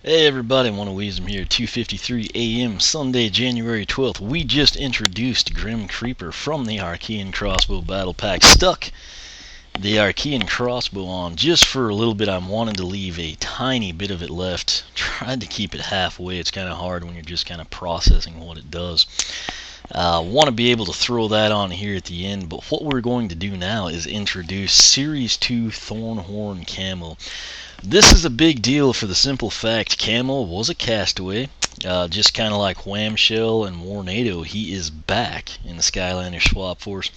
Hey everybody, One of Weezem here, 2:53 a.m. Sunday, January 12th. We just introduced Grim Creeper from the Arkeyan Crossbow Battle Pack. Stuck the Arkeyan Crossbow on just for a little bit. I'm wanting to leave a tiny bit of it left. Tried to keep it halfway. It's kind of hard when you're just kind of processing what it does. Want to be able to throw that on here at the end, but what we're going to do now is introduce Series 2 Thorn Horn Camo. This is a big deal for the simple fact Camo was a castaway, just kind of like Whamshell and Warnado. He is back in the Skylanders swap force.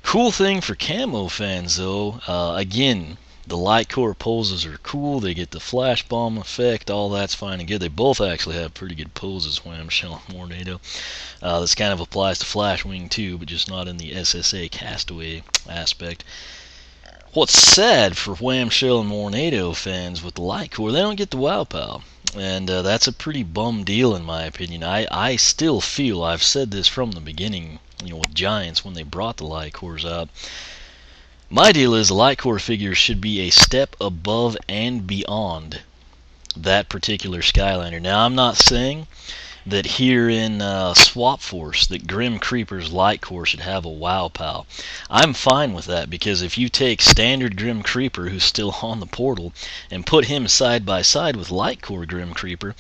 Cool thing for Camo fans though, again, the light core poses are cool. They get the flash bomb effect, all that's fine and good. They both actually have pretty good poses, Whamshell and Warnado. This kind of applies to Flashwing too, but just not in the SSA castaway aspect. What's sad for Whamshell and Warnado fans with the light core, they don't get the Wow Pow. And that's a pretty bum deal in my opinion. I still feel, I've said this from the beginning, with Giants when they brought the light cores out. My deal is the light core figures should be a step above and beyond that particular Skylander. Now I'm not saying that here in Swap Force that Grim Creeper's light core should have a Wow Pow. I'm fine with that because if you take standard Grim Creeper who's still on the portal and put him side by side with light core Grim Creeper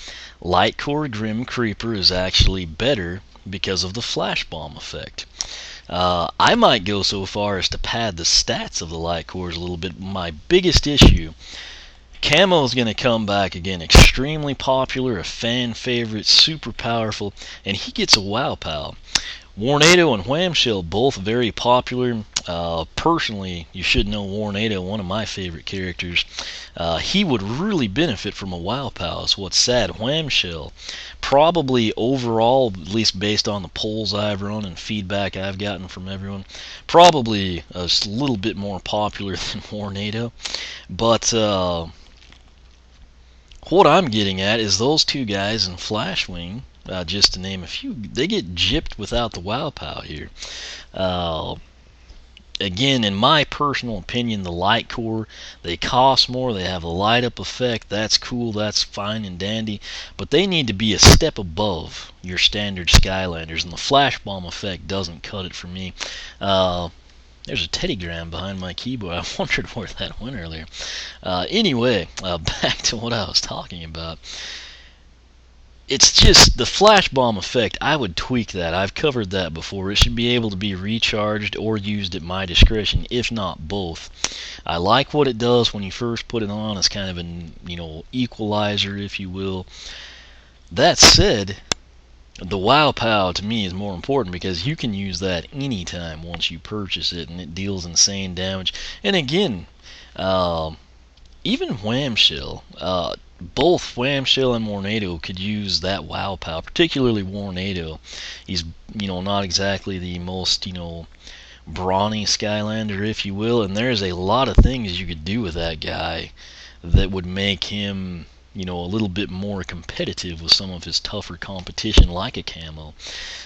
is actually better because of the flash bomb effect. I might go so far as to pad the stats of the light cores a little bit. My biggest issue, Camo is going to come back again, extremely popular, a fan favorite, super powerful, and he gets a Wow Pow. Warnado and Whamshell, both very popular. Personally, you should know Warnado, one of my favorite characters. He would really benefit from a Wow Pow, is what's sad. Whamshell, probably overall, at least based on the polls I've run and feedback I've gotten from everyone, probably a little bit more popular than Warnado. But what I'm getting at is those two guys in Flashwing, just to name a few, they get gypped without the Wow Pow here. Again, in my personal opinion, the light core, they cost more, they have a light up effect, that's cool, that's fine and dandy, but they need to be a step above your standard Skylanders, and the flash bomb effect doesn't cut it for me. There's a teddygram behind my keyboard. I wondered where that went earlier. Anyway, back to what I was talking about. It's just the flash bomb effect. I would tweak that. I've covered that before. It should be able to be recharged or used at my discretion, if not both. I like what it does when you first put it on. It's kind of an equalizer, if you will. That said, the Wow Pow to me is more important because you can use that anytime once you purchase it, and it deals insane damage. And again, even Whamshell, both Whamshell and Warnado could use that Wow Pow, particularly Warnado. He's, not exactly the most, brawny Skylander, if you will, and there's a lot of things you could do with that guy that would make him, a little bit more competitive with some of his tougher competition like a Camo.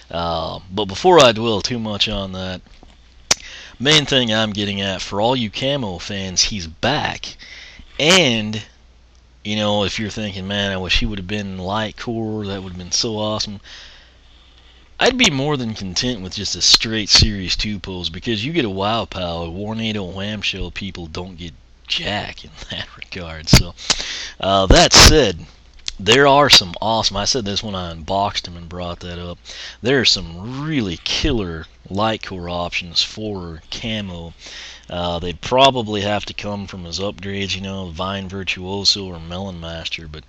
But before I dwell too much on that, main thing I'm getting at, for all you Camo fans, he's back. And if you're thinking, man, I wish he would have been light core, that would have been so awesome, I'd be more than content with just a straight Series 2 pose, because you get a Wow Pow. Warnado and Whamshell people don't get jack in that regard. So that said, there are some awesome, I said this when I unboxed him and brought that up, there are some really killer light core options for Camo. They'd probably have to come from his upgrades, Vine Virtuoso or Melon Master, but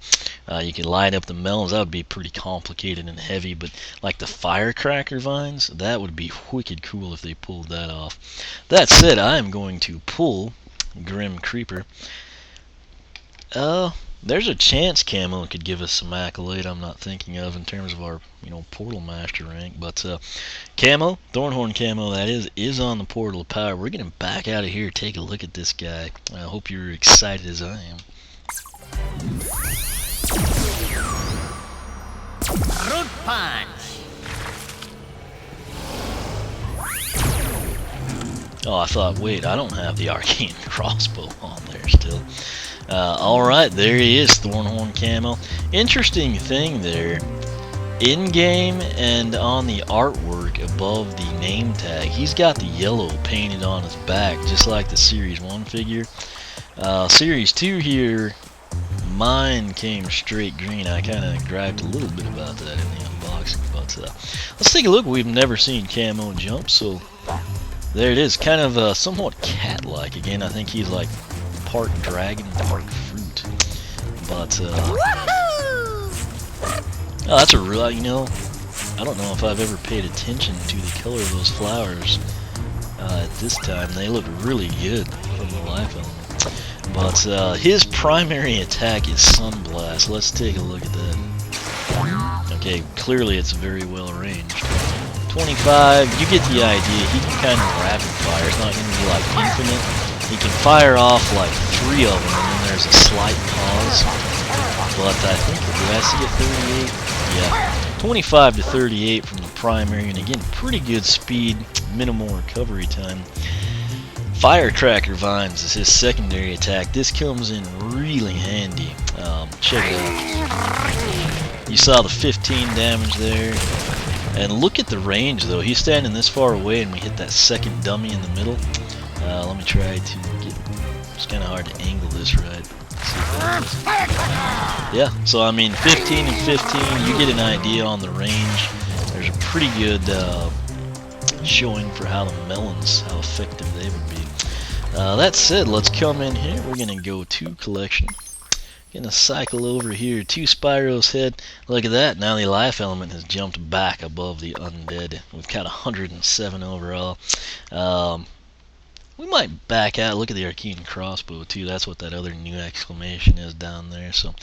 you can light up the melons. That would be pretty complicated and heavy, but like the Firecracker vines, that would be wicked cool if they pulled that off. That said, I am going to pull Grim Creeper. There's a chance Camo could give us some accolade I'm not thinking of in terms of our, Portal Master rank. But Camo, Thorn Horn Camo, that is on the Portal of Power. We're going to back out of here, take a look at this guy. I hope you're excited as I am. Root Punch! Oh, I thought, wait, I don't have the Arkeyan Crossbow on there still. Alright, there he is, Thorn Horn Camo. Interesting thing there, in-game and on the artwork above the name tag, he's got the yellow painted on his back, just like the Series 1 figure. Series 2 here, mine came straight green. I kind of griped a little bit about that in the unboxing, but let's take a look. We've never seen Camo jump, so there it is. Kind of somewhat cat-like. Again, I think he's like part dragon, part fruit. But oh, that's a real, you know, I don't know if I've ever paid attention to the color of those flowers at this time. They look really good from the life element. But his primary attack is Sunblast. Let's take a look at that. Okay, clearly it's very well ranged. 25, you get the idea. He can kind of rapid fire. It's not going to be like infinite. He can fire off like 3 of them, and then there's a slight pause. But I think, did I see it 38? Yeah, 25 to 38 from the primary, and again, pretty good speed, minimal recovery time. Firecracker Vines is his secondary attack. This comes in really handy. Check it out. You saw the 15 damage there. And look at the range though. He's standing this far away and we hit that second dummy in the middle. Let me try to get... It's kind of hard to angle this right. Yeah, so I mean 15 and 15, you get an idea on the range. There's a pretty good showing for how the melons, how effective they would be. That said, let's come in here. We're going to go to collection. Gonna cycle over here to Spyro's head. Look at that, now the life element has jumped back above the undead. We've got 107 overall. We might back out. Look at the Arkeyan Crossbow too. That's what that other new exclamation is down there. So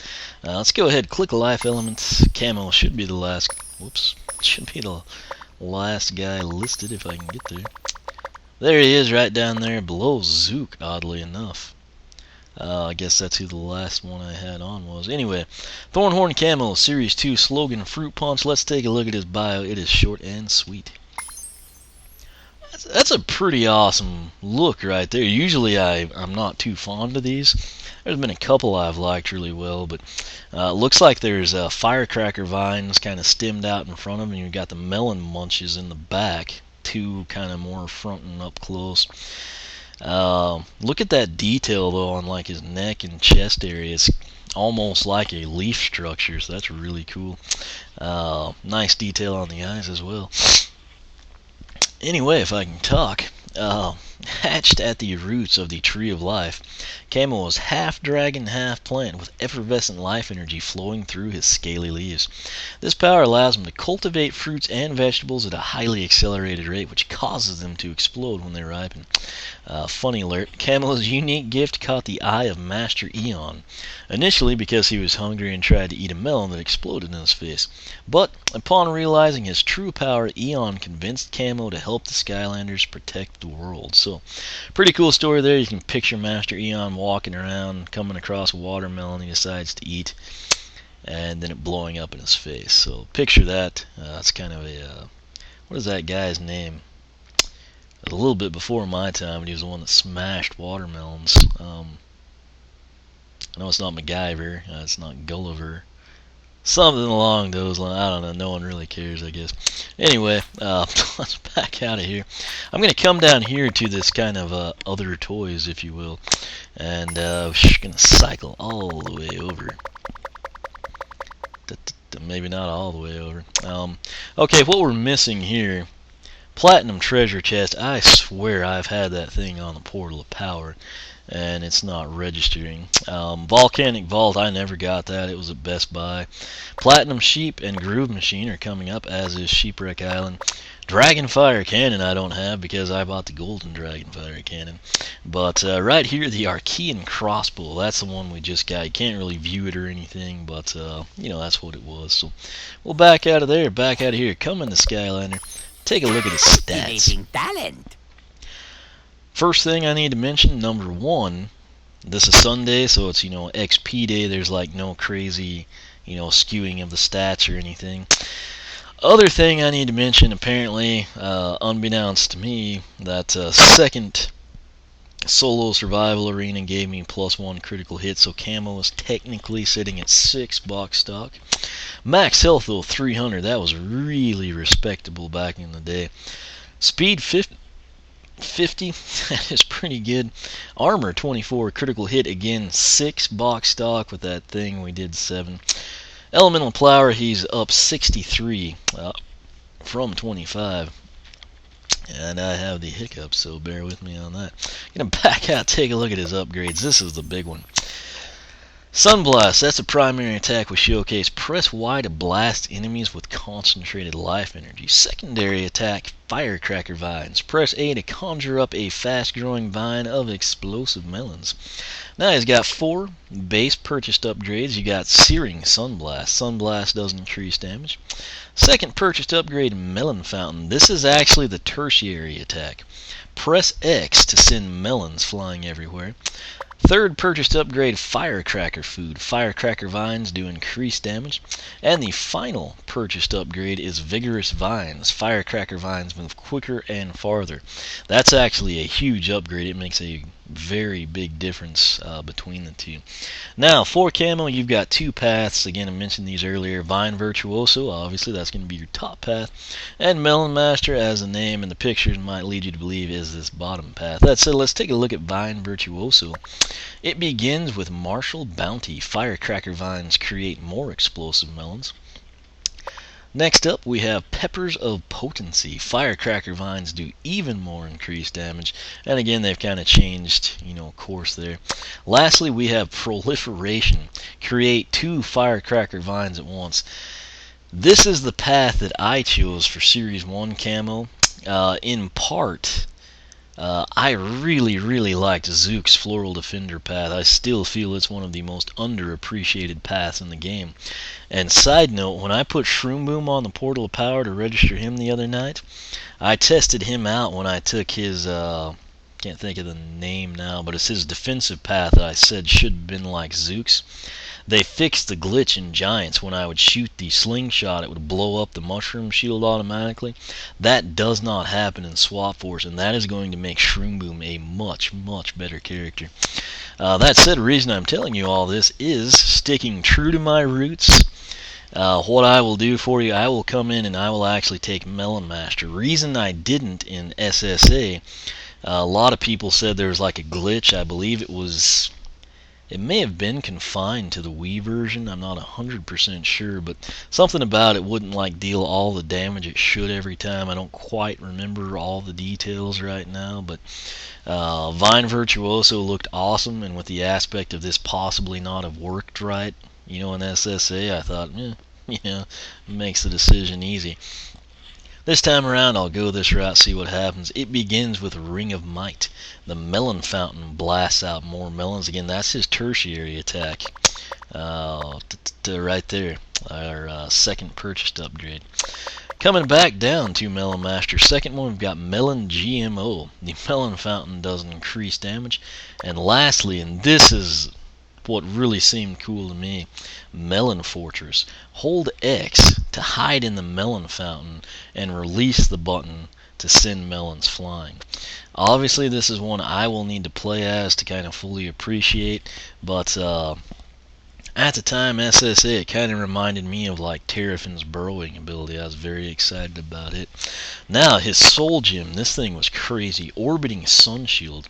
let's go ahead, click life elements. Camo should be the last, whoops, should be the last guy listed if I can get there. There he is right down there below Zook, oddly enough. I guess that's who the last one I had on was. Anyway, Thorn Horn Camo, Series 2, slogan Fruit Punch. Let's take a look at his bio. It is short and sweet. That's a pretty awesome look right there. Usually I'm not too fond of these. There's been a couple I've liked really well, but looks like there's firecracker vines kind of stemmed out in front of him. You've got the melon munches in the back, two kind of more front and up close. Look at that detail though on like his neck and chest area. It's almost like a leaf structure, so that's really cool. Nice detail on the eyes as well. Anyway, if I can talk, hatched at the roots of the Tree of Life, Camo is half dragon, half plant, with effervescent life energy flowing through his scaly leaves. This power allows him to cultivate fruits and vegetables at a highly accelerated rate, which causes them to explode when they ripen. Funny alert, Camo's unique gift caught the eye of Master Eon, initially because he was hungry and tried to eat a melon that exploded in his face. But upon realizing his true power, Eon convinced Camo to help the Skylanders protect the world. So, pretty cool story there. You can picture Master Eon walking around, coming across a watermelon he decides to eat, and then it blowing up in his face. So, picture that. It's kind of a, what is that guy's name? A little bit before my time, but he was the one that smashed watermelons. I know it's not MacGyver, it's not Gulliver. Something along those lines. I don't know. No one really cares, I guess. Anyway, let's back out of here. I'm going to come down here to this kind of other toys, if you will. And we're going to cycle all the way over. Maybe not all the way over. Okay, what we're missing here. Platinum treasure chest. I swear I've had that thing on the Portal of Power, and it's not registering. Volcanic Vault, I never got that. It was at Best Buy. Platinum Sheep and Groove Machine are coming up, as is Sheepwreck Island. Dragonfire Cannon I don't have because I bought the Golden Dragonfire Cannon. But right here, the Arkeyan Crossbow. That's the one we just got. You can't really view it or anything, but you know, that's what it was. So we'll back out of there, back out of here. Come in the Skylander. Take a look at his stats. Talent. First thing I need to mention, number 1, this is Sunday, so it's, you know, XP day. There's like no crazy, you know, skewing of the stats or anything. Other thing I need to mention, apparently, unbeknownst to me, that second solo survival arena gave me +1 critical hit, so Camo is technically sitting at 6 box stock. Max health though 300, that was really respectable back in the day. Speed 50, that is pretty good. Armor 24, critical hit again 6 box stock. With that thing we did 7. Elemental Power, he's up 63 from 25. And I have the hiccups, so bear with me on that. Gonna back out, take a look at his upgrades. This is the big one. Sunblast, that's a primary attack with Showcase. Press Y to blast enemies with concentrated life energy. Secondary attack, Firecracker Vines. Press A to conjure up a fast-growing vine of explosive melons. Now he's got 4 base purchased upgrades. You got Searing Sunblast. Sunblast does increase damage. Second purchased upgrade, Melon Fountain. This is actually the tertiary attack. Press X to send melons flying everywhere. Third purchased upgrade, Firecracker Food. Firecracker Vines do increased damage. And the final purchased upgrade is Vigorous Vines. Firecracker Vines move quicker and farther. That's actually a huge upgrade. It makes a very big difference between the two. Now, for Camo, you've got 2 paths. Again, I mentioned these earlier. Vine Virtuoso, obviously, that's going to be your top path. And Melon Master, as the name and the pictures might lead you to believe, is this bottom path. That said, let's take a look at Vine Virtuoso. It begins with Martial Bounty. Firecracker Vines create more explosive melons. Next up, we have Peppers of Potency. Firecracker Vines do even more increased damage. And again, they've kind of changed, course there. Lastly, we have Proliferation. Create 2 Firecracker Vines at once. This is the path that I chose for Series 1 Camo. In part, I really liked Zook's Floral Defender path. I still feel it's one of the most underappreciated paths in the game. And side note, when I put Shroom Boom on the Portal of Power to register him the other night, I tested him out when I took his, can't think of the name now, but it's his defensive path that I said should have been like Zook's. They fixed the glitch in Giants. When I would shoot the slingshot, it would blow up the mushroom shield automatically. That does not happen in Swap Force, and that is going to make Shroom Boom a much better character. That said, the reason I'm telling you all this is sticking true to my roots. What I will do for you, I will come in and I will actually take Melon Master. Reason I didn't in SSA, a lot of people said there was like a glitch. I believe it may have been confined to the Wii version. I'm not 100% sure, but something about it wouldn't like deal all the damage it should every time. I don't quite remember all the details right now, but Vine Virtuoso looked awesome, and with the aspect of this possibly not have worked right, in SSA, I thought, makes the decision easy. This time around, I'll go this route, see what happens. It begins with Ring of Might. The Melon Fountain blasts out more melons. Again, that's his tertiary attack. Right there, our second purchased upgrade. Coming back down to Melon Master. Second one, we've got Melon GMO. The Melon Fountain does increase damage. And lastly, and this is what really seemed cool to me, Melon Fortress. Hold X to hide in the Melon Fountain and release the button to send melons flying. Obviously, this is one I will need to play as to kind of fully appreciate, but at the time, SSA, it kind of reminded me of like Terrafin's burrowing ability. I was very excited about it. Now, his Soul Gem, this thing was crazy. Orbiting Sun Shield.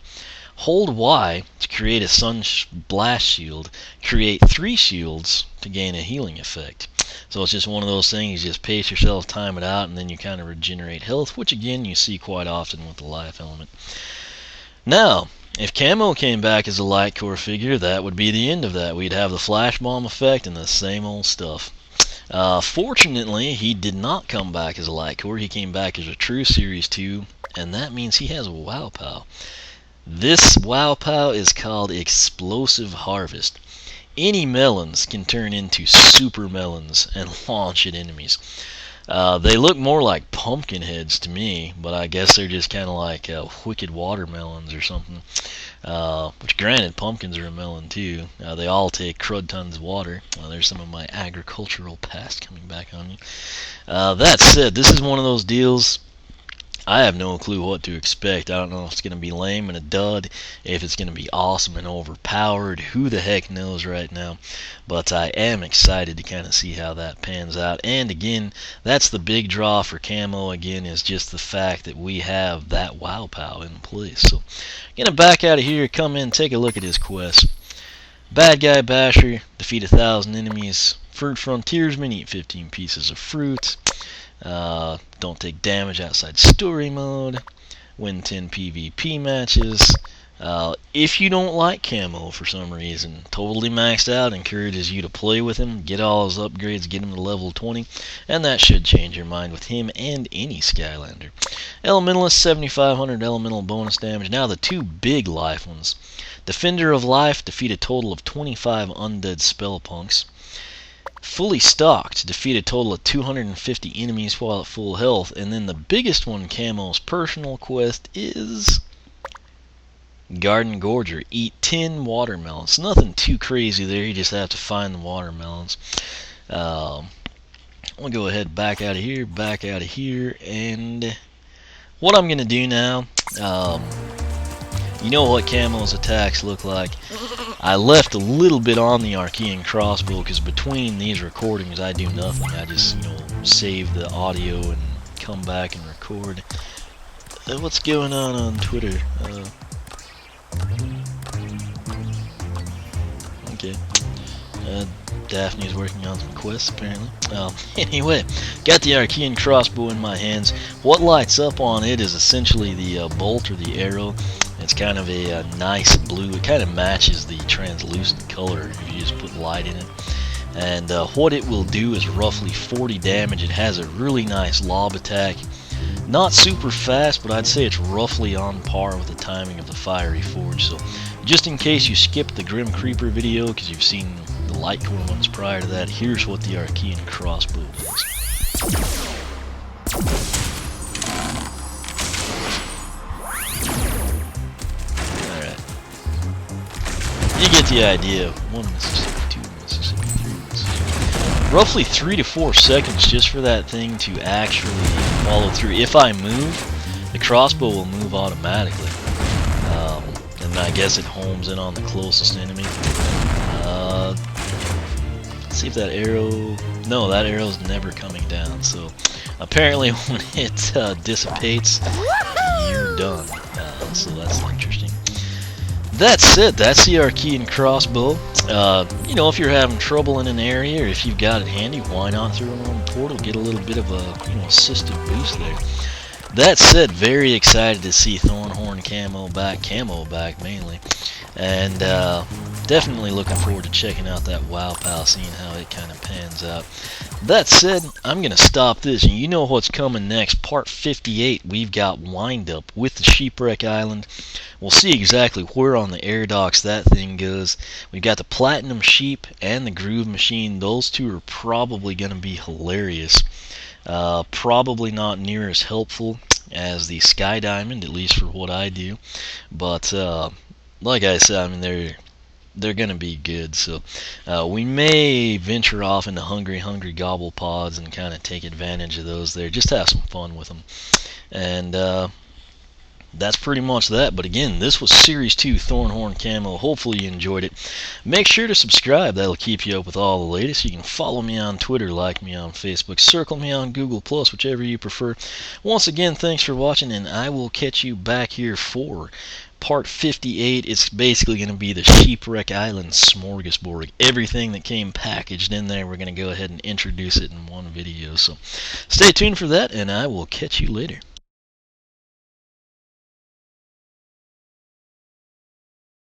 Hold Y to create a Sun Blast Shield. Create 3 shields to gain a healing effect. So it's just one of those things, you just pace yourself, time it out, and then you kind of regenerate health, which again you see quite often with the life element. Now, if Camo came back as a light core figure, that would be the end of that. We'd have the flash bomb effect and the same old stuff. Fortunately, he did not come back as a light core. He came back as a true Series 2, and that means he has a Wow Pow. This Wow Pow is called Explosive Harvest. Any melons can turn into super melons and launch at enemies. They look more like pumpkin heads to me, but I guess they're just kind of like wicked watermelons or something. Which granted, pumpkins are a melon too. They all take crud tons of water. There's some of my agricultural past coming back on me. That said, this is one of those deals. I have no clue what to expect. I don't know if it's going to be lame and a dud, if it's going to be awesome and overpowered. Who the heck knows right now? But I am excited to kind of see how that pans out. And again, that's the big draw for Camo, again, is just the fact that we have that wow pow in place. So, going to back out of here, come in, take a look at his quest. Bad Guy Basher, defeat 1,000 enemies. Fruit Frontiersman, eat 15 pieces of fruit. Don't take damage outside story mode. Win 10 PvP matches. If you don't like Camo for some reason, totally maxed out, encourages you to play with him, get all his upgrades, get him to level 20, and that should change your mind with him and any Skylander. Elementalist, 7,500 elemental bonus damage. Now the two big life ones. Defender of Life, defeat a total of 25 undead spellpunks. Fully stocked, defeat a total of 250 enemies while at full health. And then the biggest one, Camo's personal quest, is Garden Gorger. Eat 10 watermelons. Nothing too crazy there, you just have to find the watermelons. I'll go ahead, back out of here, and what I'm going to do now, you know what Camo's attacks look like. I left a little bit on the Arkeyan Crossbow because between these recordings I do nothing. I just, save the audio and come back and record. What's going on Twitter? Okay. Daphne's working on some quests apparently. Anyway, got the Arkeyan Crossbow in my hands. What lights up on it is essentially the bolt or the arrow. It's kind of a nice blue. It kind of matches the translucent color if you just put light in it. And what it will do is roughly 40 damage. It has a really nice lob attack. Not super fast, but I'd say it's roughly on par with the timing of the Fiery Forge. So just in case you skipped the Grim Creeper video because you've seen the Lightcore ones prior to that, here's what the Arkeyan Crossbow does. You get the idea. 1 Mississippi, 2 Mississippi, 3 Mississippi. Roughly 3 to 4 seconds just for that thing to actually follow through. If I move, the crossbow will move automatically. And I guess it homes in on the closest enemy. Let's see if that arrow... No, that arrow's never coming down. So apparently when it dissipates, you're done. So that's interesting. That said, that's the Arkeyan Crossbow. If you're having trouble in an area, or if you've got it handy, why not throw it on the portal, get a little bit of a assisted boost there. That said, very excited to see Thorn Horn Camo back mainly, and definitely looking forward to checking out that WoW Pal, seeing how it kind of pans out. That said, I'm going to stop this, and you know what's coming next. Part 58, we've got Wind Up with the Shipwreck Island. We'll see exactly where on the air docks that thing goes. We've got the Platinum Sheep and the Groove Machine. Those two are probably going to be hilarious. Probably not near as helpful as the Sky Diamond, at least for what I do. But like I said, I mean, they're going to be good. So we may venture off into Hungry Gobble Pods and kind of take advantage of those there. Just have some fun with them. And that's pretty much that. But again, this was Series 2 Thorn Horn Camo. Hopefully you enjoyed it. Make sure to subscribe. That'll keep you up with all the latest. You can follow me on Twitter, like me on Facebook, circle me on Google+, whichever you prefer. Once again, thanks for watching, and I will catch you back here for Part 58. It's basically going to be the Shipwreck Island smorgasbord. Everything that came packaged in there, we're going to go ahead and introduce it in one video. So stay tuned for that, and I will catch you later.